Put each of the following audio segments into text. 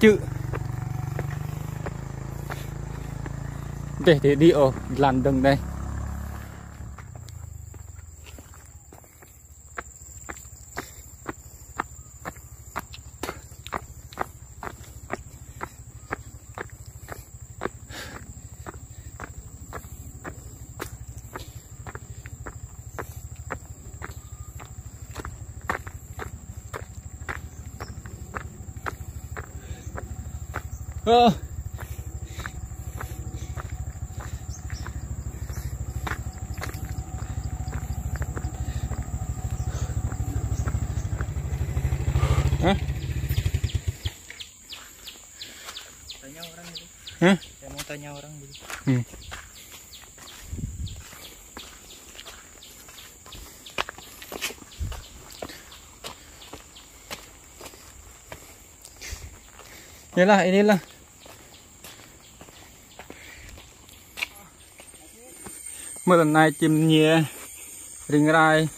chữ để đi ở làn đường đây. Hah? Tanya orang gitu. Hah? Saya mau tanya orang gitu. Inilah. Một lần này chim nhẹ rình rai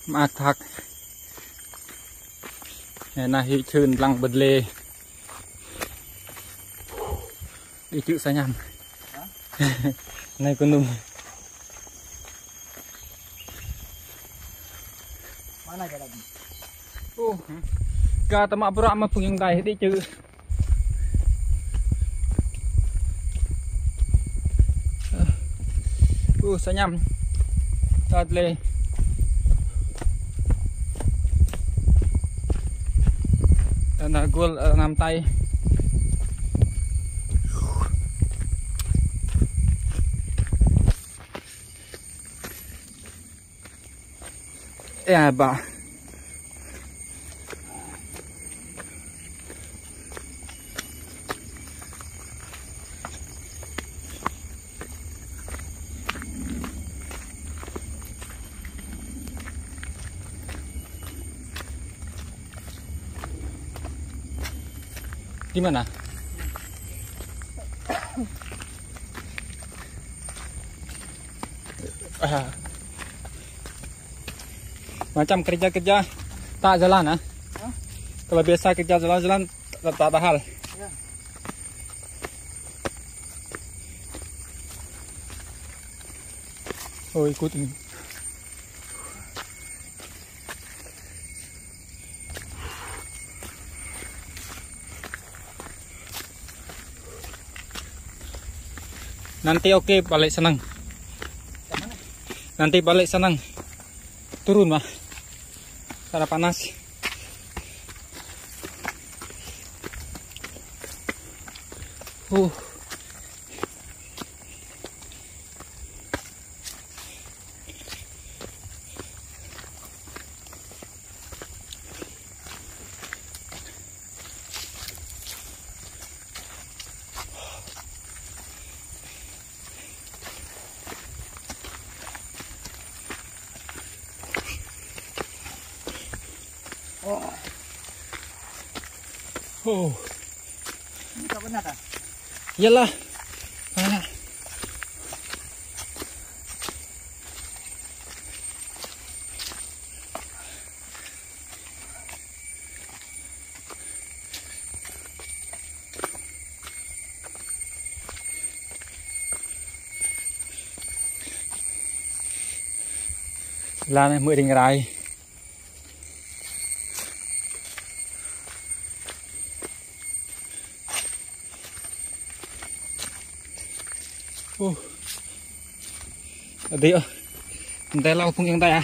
mà thật này hi chơn lăng bật lê đi chữ sao nhầm này con nung Mana jalan? Kata mak berak mah pengen dai đi chữ sao nhầm thật lê là gue nằm tay bà di mana? Macam kerja-kerja tak jalan, ah? Kalau biasa kerja jalan-jalan tak tahal. Ya. Oh, ikut ini. Nanti oke, balik senang. Nanti balik senang. Turun mah. Karena panas. Ini tak benar tak? Iyalah. Mana? Là này mười đình rai. Dia entah lau pun yang tanya.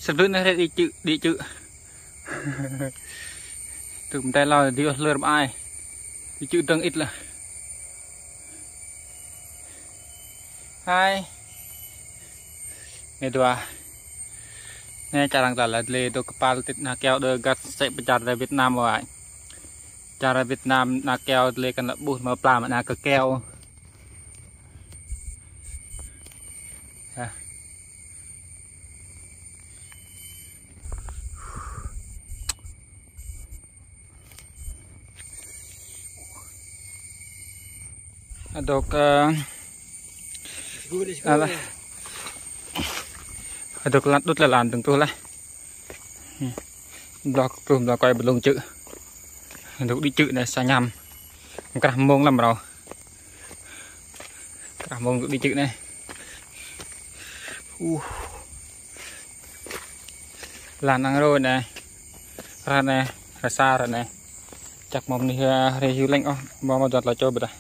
Sebenarnya đi chữ từ tay lau đi lơ ai đi chữ tầng ít là hai ini dua ini cara ngelalat le itu kepal tit nakeo de gat se pecara Việt Nam rồi cara Việt Nam nakeo le kan lebuh ma pla mana ke keo Aduk aduk lát đút là làm từng tu lại block tùm là quay belum chữ aduk đi chữ này xa nhầm cả mông làm rồi cả mông đi chữ này làm ăn rồi này ra này ra xa rồi này chắc mông đi review link mau giọt là cho bữa đây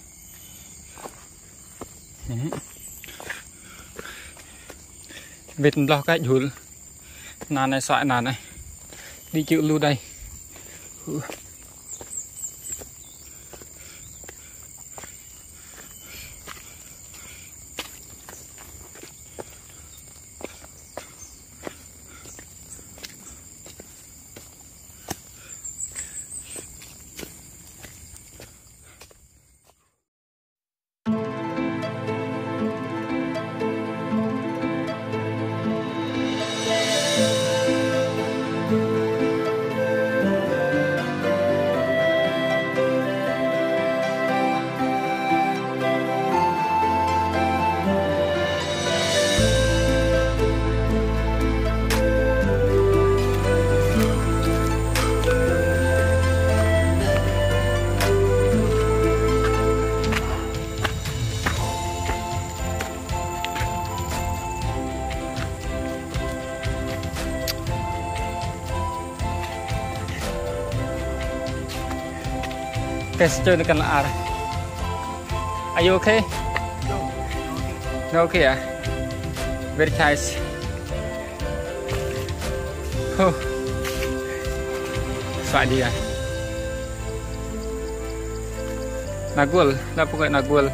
vịt lo cái dùi nàn này xoại nàn này đi chịu lưu đây test chơi kan là are you okay? No okay à? Very nice. Xoài đi à? Nagul, apa kayak nagul?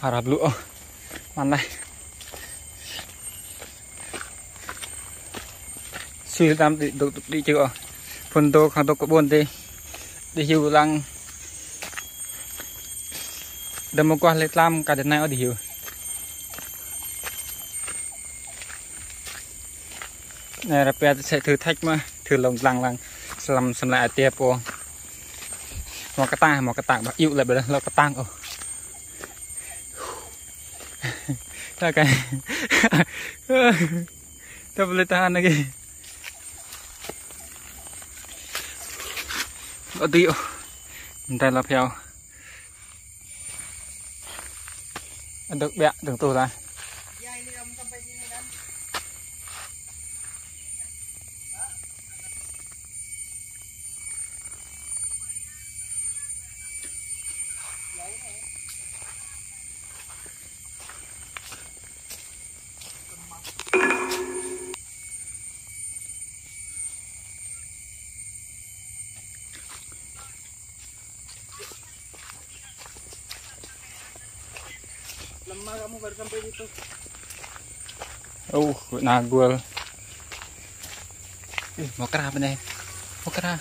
Harap dulu, mana? Suy tam đi chưa? Phần tô không tô có buồn đi hiểu lăng đâm một quan lên làm cả đợt này ở đi hiểu. Này là bé sẽ thử thách mà thử lồng lăng làm lại tiệp po. Một cái tang bảo yêu lại bây giờ là cái tang ở. Cái ta boleh tahan lagi. Aduh, bentar lah piao. Aduk bẹ đừng tù ra. Lama kamu baru sampai situ. Nagul. Mau kerah apa nih? Mau kerah.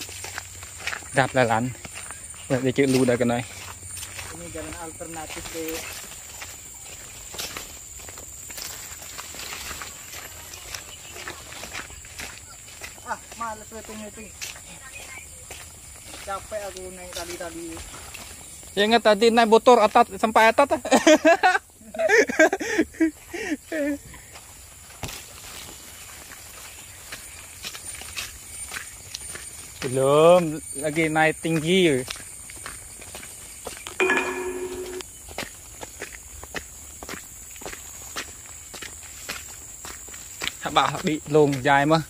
Đạp là lạnh. Để chữ lưu đây cái này. Ini jalan alternatif deh. Males weting. Capek aku naik tadi. Ya ingat tadi naik motor atas sampai atas. Belum, lagi naik tinggi. Bảo bị lùn dài mà.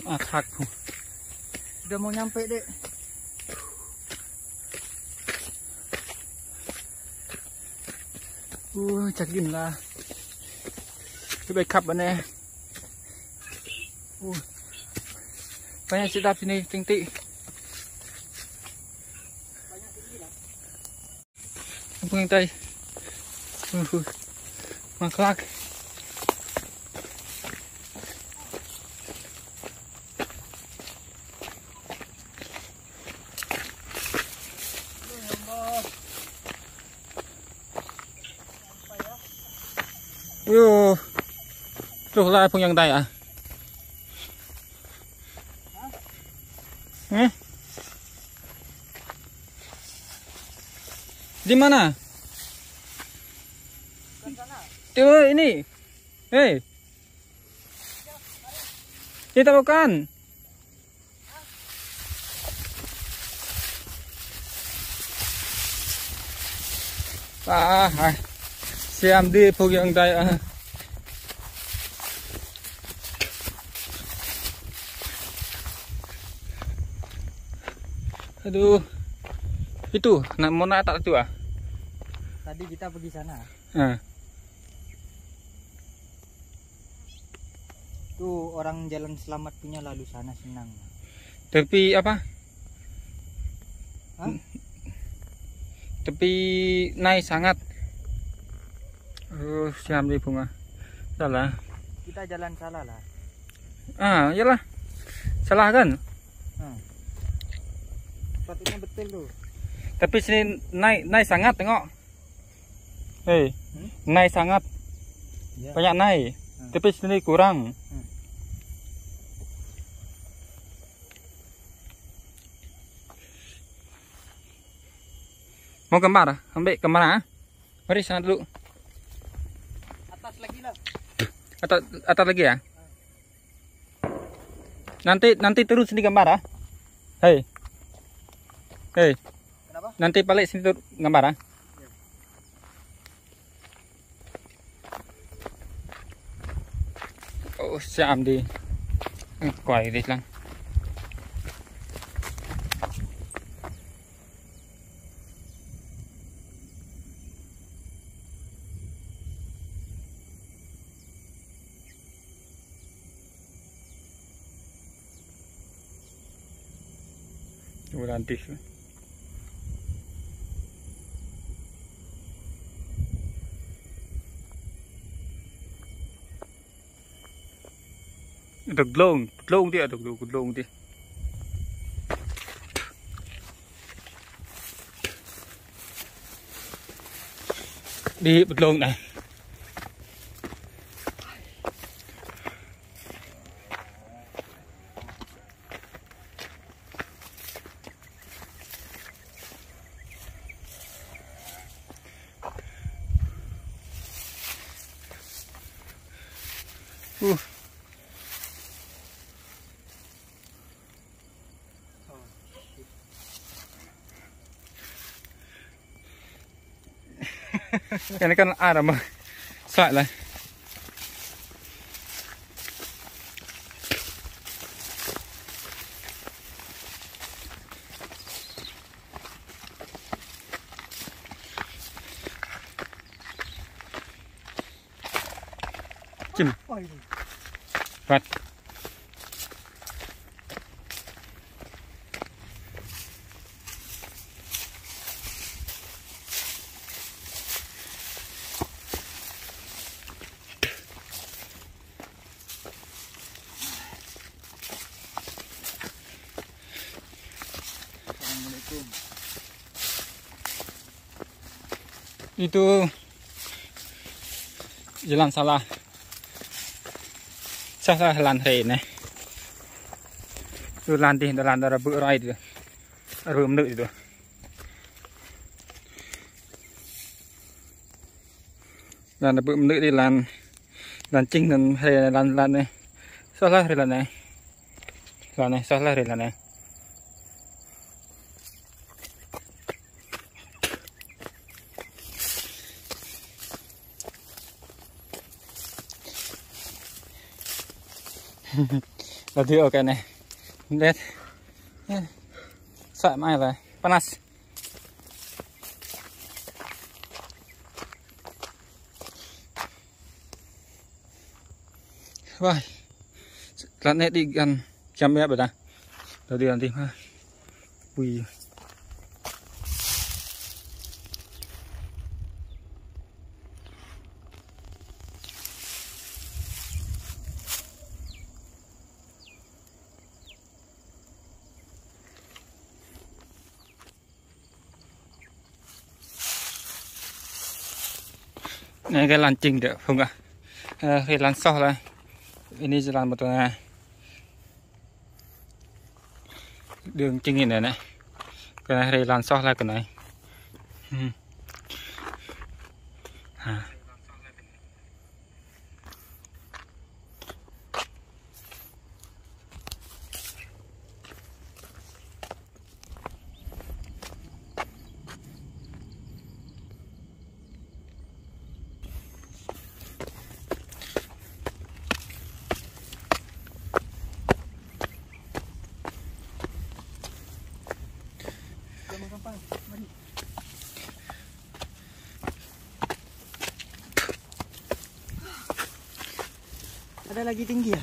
Atak. Udah mau nyampe, Dek. Cakin lah. Cái bài khắp bên này. Banyak sih tapi nih tinggi. Kampung yang tadi. Maklak. Yo, tuh lah pun yang tadi ah. Di mana? Tuh ini. Hei. Kita bukan. Xem đi phục yang đây à. Aduh. Itu, mau naik tak itu ah? Tadi kita pergi sana. Tuh orang jalan selamat punya lalu sana senang. Tapi apa? Hah? Tapi naik sangat. Siam di bunga. Salah. Kita jalan salah lah. Iyalah. Salah kan? Sepatutnya betul tuh. Tapi sini naik sangat tengok. Hei, naik sangat. Ya. Banyak naik. Tapi sini kurang. Mau gambar? Ambil gambar. Mari sana dulu. Atas lagi lah. Atas lagi ya? Nanti terus sini gambar. Hei. Hei. Kenapa? Nanti balik sini tuh gambar. Oh, siam đi. Quay đi lang. Nanti. Được lông đi, được lông đi. Đi bật lông này. Cái này kan ada mà xoại lại. Chim. Vặt. Itu jalan salah jalan rê này jalan di jalan darah berai itu arum nuk itu jalan berum nuk di jalan cing dan rê jalan này salah rê này salah rê này. Tadi oke nih. Lihat. Sak mai lah. Panas. Wah. Latnya di kan jam ya betul. Tadi nanti mah. Wih. Này cái làn trình được không ạ? Cái làn sau này ini jalan một đường trình này này, cái này làn sau là cái này. Ada lagi tinggi ya?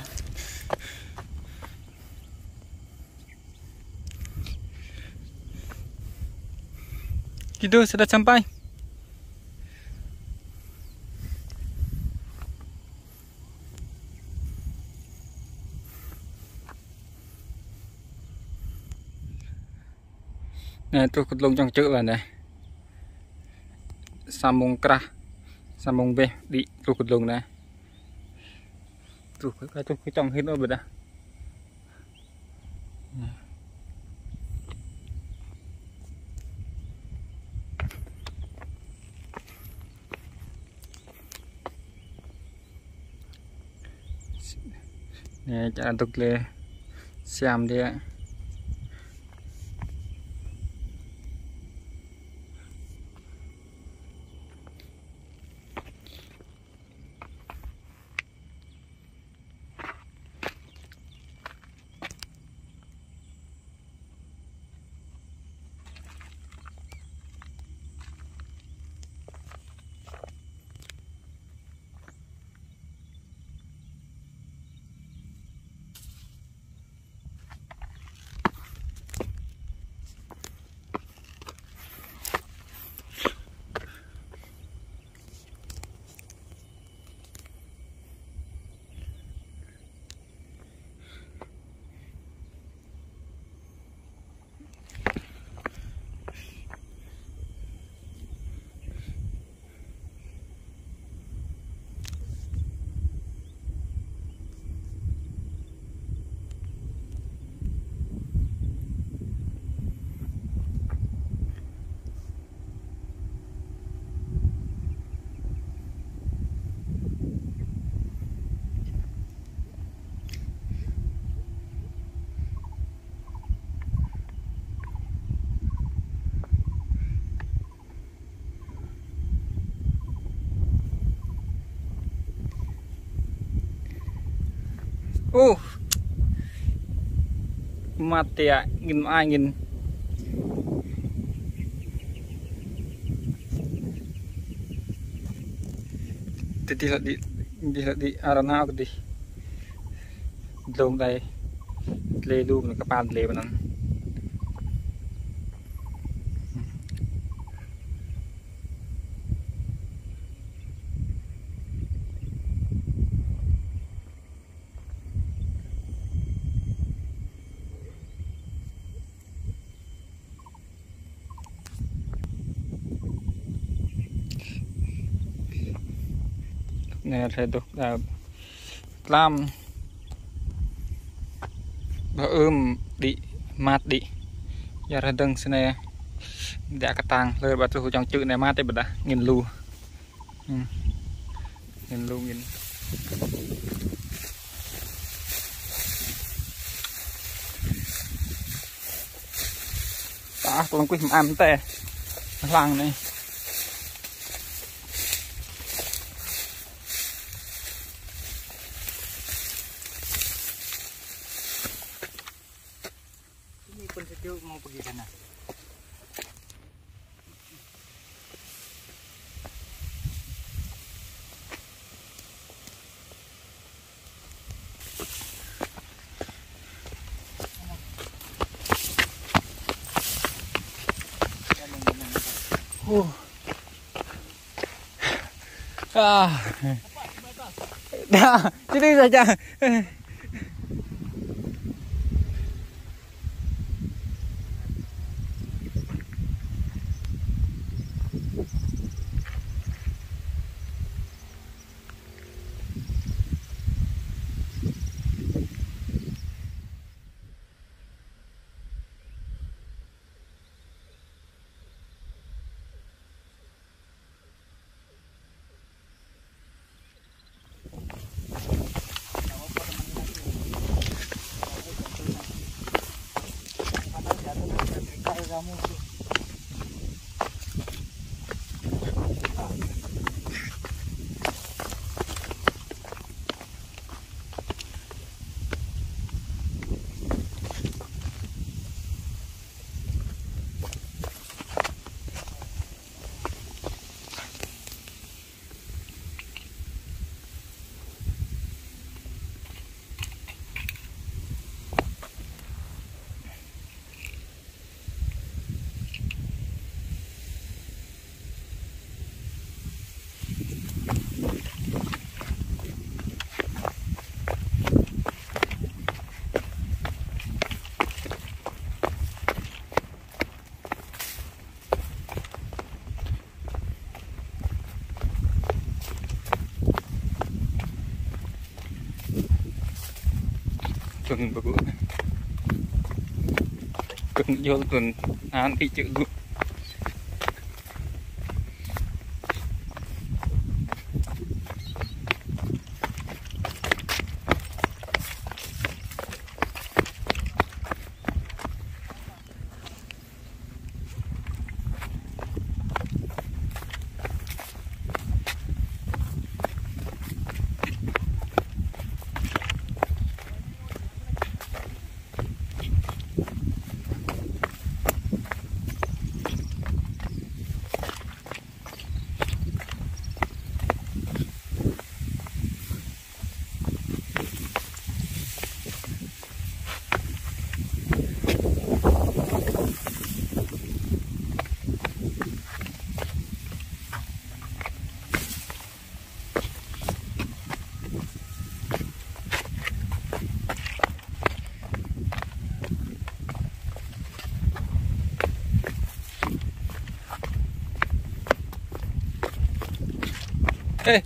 Gitu sudah sampai. Nah itu kedlong trong chữ là này. Sambung kerah, sambung beh di tu kedlong này. Tuh cái trong hết nó bật ra. Nè cara untuk le siam dia. Mati ya, ingin angin. Tidak di arana aku di belum day lelu dengan kepala lebanon. Nè thấy được là làm và đi mát đi giờ ra đằng xe này đã cắt tang lời bà tôi trong chữ này mát đấy bật đã nghìn lu nghìn đó con quyết ăn tè lăng này. Yuk mau pergi sana. Dah, sini saja. Kamu Tuần bự cưng vô tuần ăn đi chữ Ê.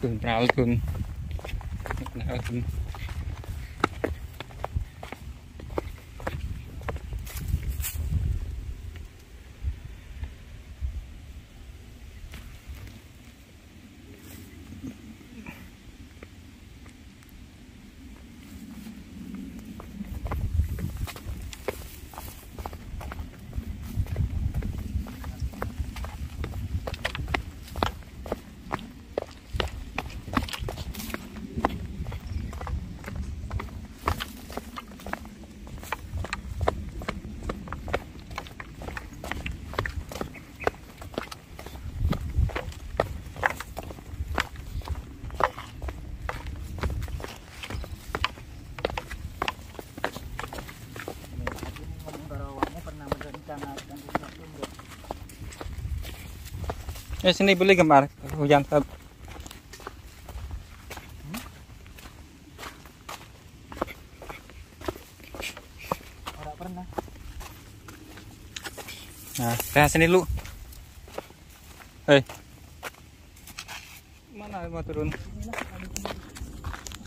Tuần nào tuần nào tuần sini beli gemar hujan tab. Orang pernah. Nah, saya sini lu. Hei. Mana mau turun?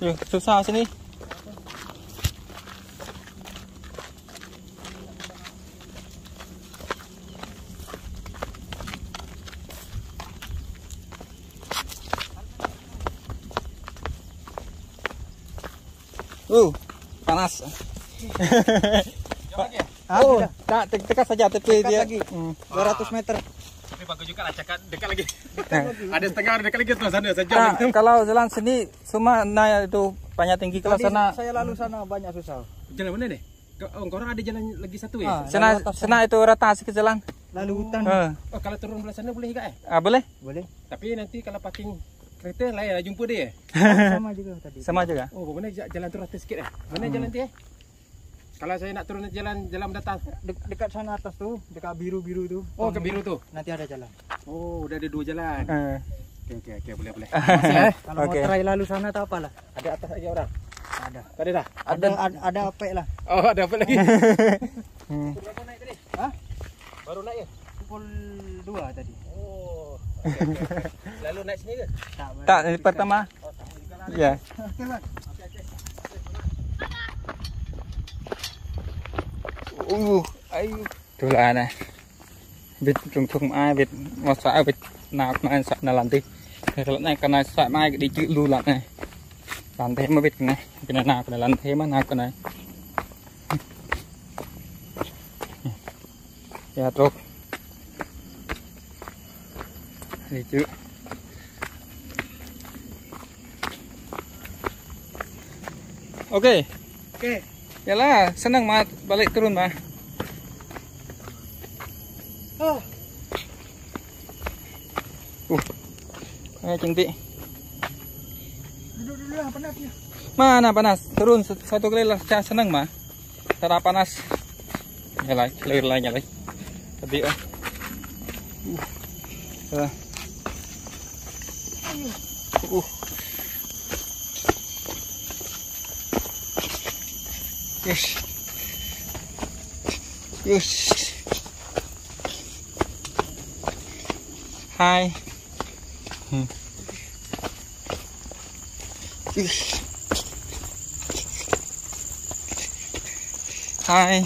Yuk, susah sini. Panas. Oh, tak dekat saja tapi dekat dia lagi. 200 meter. Tapi bagus juga lah cakap dekat lagi. Ada setengah dekat lagi tuh sana saja. Nah, kalau jalan sini semua naik itu banyak tinggi kalau Tadi sana. saya lalu sana banyak susah. Jalan mana nih? Orang ada jalan lagi satu ya? Sana itu rata sedikit jalan. Lalu hutan. Oh kalau turun belah sana boleh juga Boleh? Boleh. Tapi nanti kalau parking kereta lah ya jumpa dia. Sama juga tadi. Sama juga. Oh mana jalan tu rata sikit Mana jalan tu Kalau saya nak turun jalan mendatang. Dekat sana atas tuh, dekat biru-biru tuh. Oh ke biru tu. Nanti ada jalan. Oh udah ada 2 jalan. Okey boleh. Kalau mau try lalu sana tak apalah. Ada atas lagi orang. Ada. Tadi dah. Ada apek lah. Oh ada apa lagi? Berapa naik tadi? Hah? Baru naik ya? Pukul 2 tadi. Oh. Lalu naik sini ke? Tak, ini pertama. Ya. Oke, Bang. Ayo. Itulah nah. Bit trung ai bit masa bit nak main sak na lantai. Kalau naik kena sak mai di lu lak này. Lantai mà bit này. Cái nào cái lantai mà nak cái này. Ya truk. Đi chứ. Oke. Yalah, senang mah balik turun mah. Cantik. Duduk dulu lah, panas ya. Mana panas? Turun satu kali lah, senang mah. Tak panas. Yalah, clear lah nyala. Tadi Yes. Hai. Hai.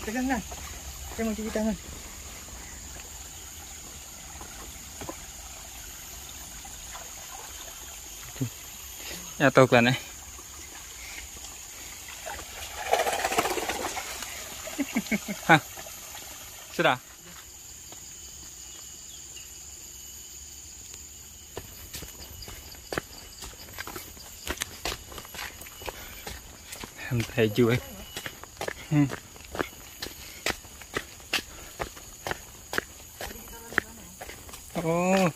Pegang kan? Saya mau cuci tangan. Ya tahu kan Hah. Sudah. Em thấy chưa ấy. Oh.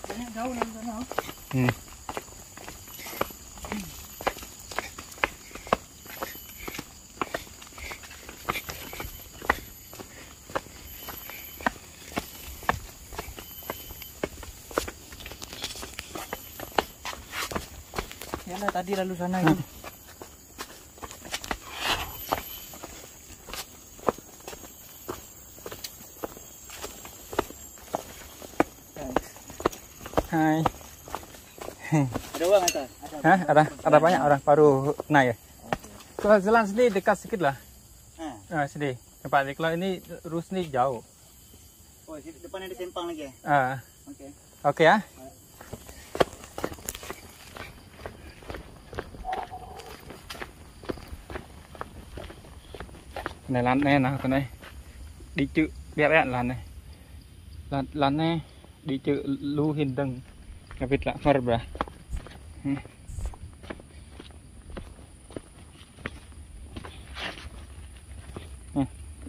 Banyak daun di sana. Yalah tadi lalu sana gitu. Hai. Ada uang atau? Hah? Ada banyak orang baru naik ya. Kalau jalan sini dekat sedikit lah. Sini. Tempat ini kalau ini rus ini jauh. Oh, di depan ada simpang lagi ya? Oke. Oke ya. Này lăn này nào cái này đi chữ đẹp đẹp lăn này lăn này đi chữ lu hình tầng cái vịt lạ phật bra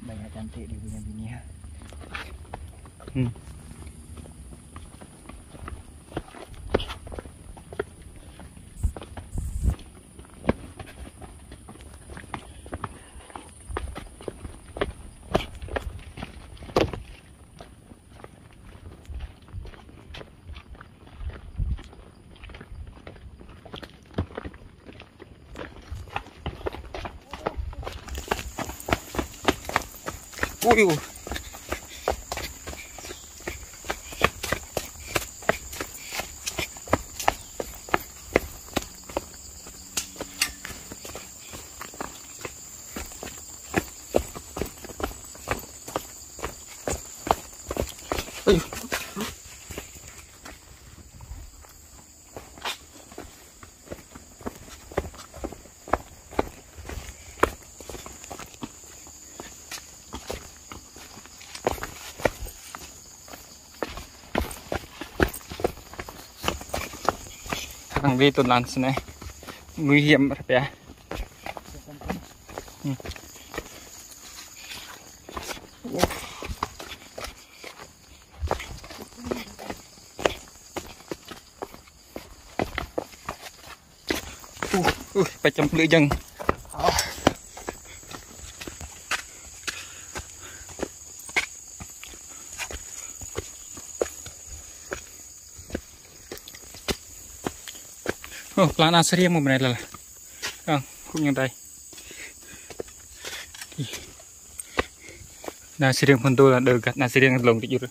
Banyak cantik dia punya bini ya. Ui. Thằng vi tuần làn này nguy hiểm rồi bé. Phải chấm lưỡi dân. Pelan asri mau benar lah. Cũng như đây. Nasi riêng phần tôi là được gặt nasi riêng lồng tự rồi.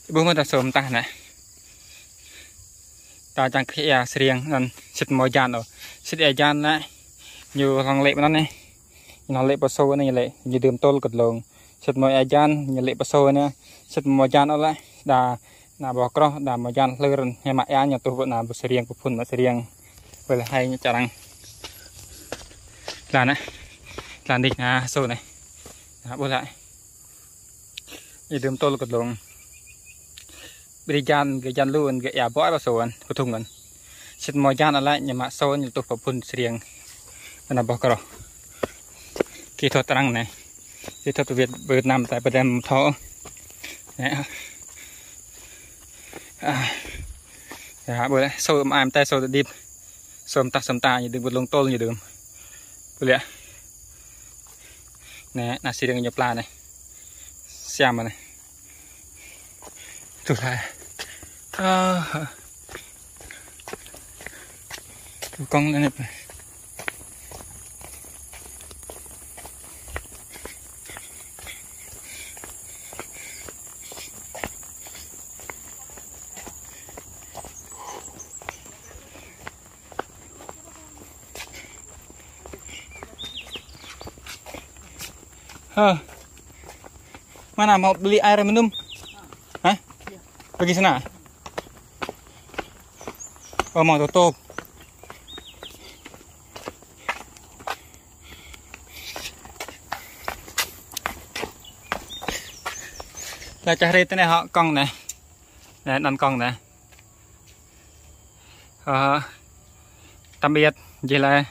Bữa mà ta sớm ta này. Ta chẳng khi nasi riêng nên xịt mồi gian rồi. Xịt gian này. Nhiều thằng lệ bên này, nó lệ bao sâu này lệ, như đường tôm cột lồng, sệt mồi ai gian, như lệ bao sâu này, sệt mồi gian ở lại, đà, nà bò cro, đà mồi gian lơ rần, hay mại ăn, nhà tôi vẫn làm bữa riêng, bữa phun bữa riêng, vậy là hay chả đăng, là này, là đi nà sâu này, bữa lại, như đường tôm cột lồng, bây gian, cái gian luôn, cái ẻ bó bao sâu ăn, bữa thùng ăn, sệt mồi gian ở lại, nhà mại sâu, nhà tôi bữa phun riêng. Mana bakar kỹ thuật răng này kỹ thuật Việt Nam tại Padam thọ bữa sâu am tay sâu đi sớm ta như đừng vượt lông tôm như đường bữa nè là xì đường nhập la này xem mà này thực là con này mana mau beli air minum? Hah? Pergi sana? Oh mau tutup. Là cari tên này họ con này, này đàn con này. Tạm biệt, vậy là